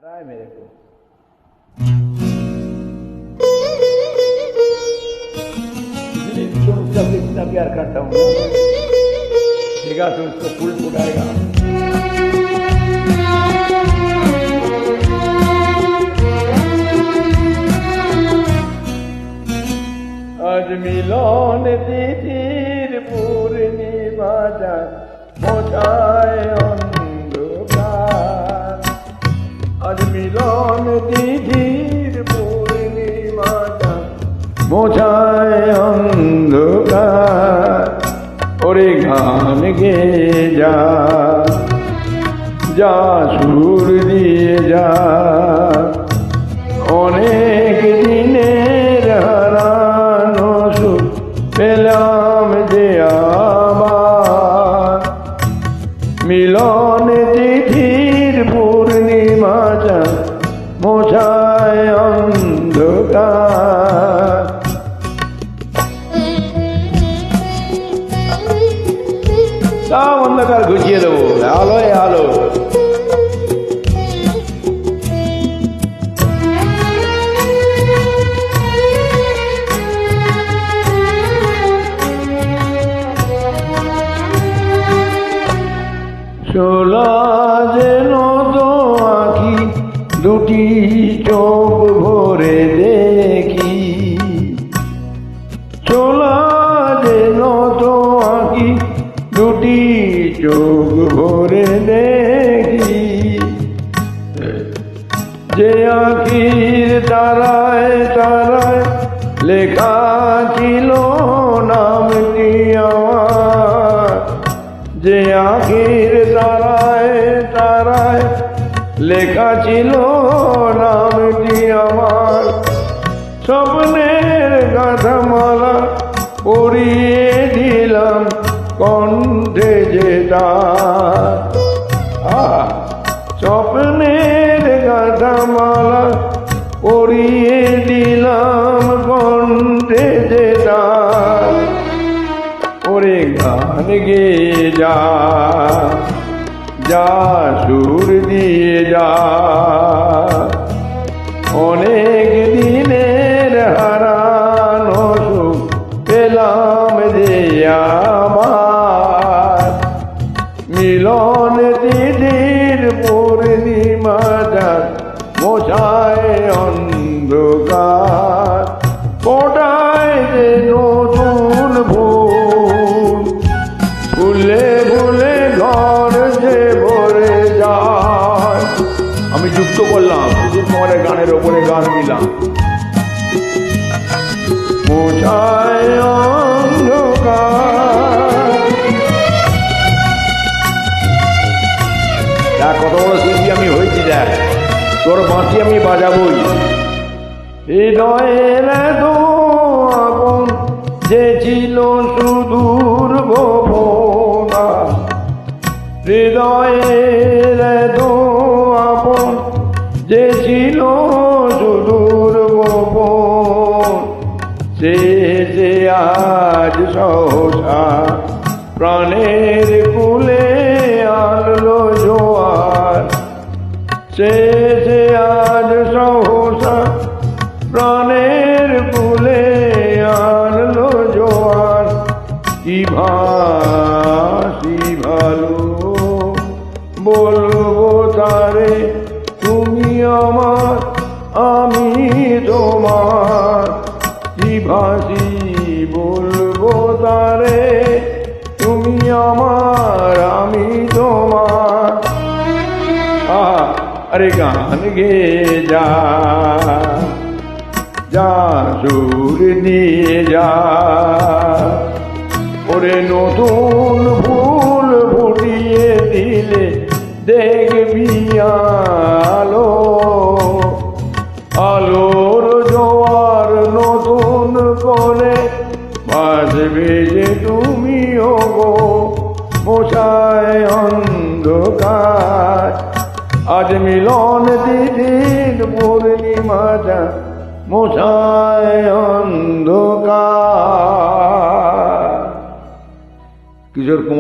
रहा है मेरे को। तुमसे इतना प्यार करता हूँ देखा तो उसको फूल फुटाएगा। आज मिलन तिथिर पूर्णिमा मोछाয় অন্ধকার। আজ মিলন তিথির পূর্ণিমা মোছায় অন্ধকার। ওরে গান গে যা যা সুর দিয়ে যা অনেক দিনের হারানো সুর পেলাম যে আবার। মিলন তিথির পূর্ণিমা মোছায় অন্ধকার। সব অন্ধকার ঘুচিয়ে দেবো, আলোয় আলো। শোলা যেন তো আঁখি দুটি চোখ ভরে দেখি। শোলা যেন তো আঁখি দুটি চোখ ভরে দেখি। যে আঁখির তারায় তারায় লেখা ছিল নামটি আমার। যে আঁখির তারায় তারায় লেখা ছিল নামটি আমার। স্বপ্নের গাঁথামালা পরিয়ে দিলাম কণ্ঠে যে তার। স্বপ্নের গাঁথামালা পরিয়ে দিলাম কণ্ঠে যে তার। ওরে গান গে যা যা সুর দিয়ে যা অনেক দিনের হারানো সুখ পেলাম যে আমার। মিলন তিথির পূর্ণিমা মোছায় অন্ধকার। ফোটায় যে নতুন ফুল ফুলে ফুলে ঘর যে ভরে যায়। আমি যুক্ত করলাম সুজিত কুমারের গানের ওপরে গান দিলাম। মোছায় অন্ধকার। দেখ কত বড় শিল্পী আমি হয়েছি, দেখ তোর বাঁশি আমি বাজাবই। হৃদয়ের এতো আপন যে ছিল সুদূর গোপনা। হৃদয়ের এতো আপন যে ছিল সুদূর গোপন। সে যে আজ সহসা প্রাণের কুলে আনলো জোয়ার। সে যে আজ সহসা প্রাণের কুলে আনলো জোয়ার। কি ভাসি ভালো বলবো তারে তুমি আমার আমি তোমার। কি ভাসি বলবো তারে তুমি আমার আমি তোমার। আরে গান গে যা যা সুর দিয়ে যা ওরে নতুন ফুল ফুটিয়ে দিলে দেখবি আলো। আলোর জোয়ার নতুন করে ভাসবে যে তুমিও গো। মোছায় অন্ধকার। আজ মিলন তিথির পূর্ণিমা মোছায় অন্ধকার। কিশোর কুমার।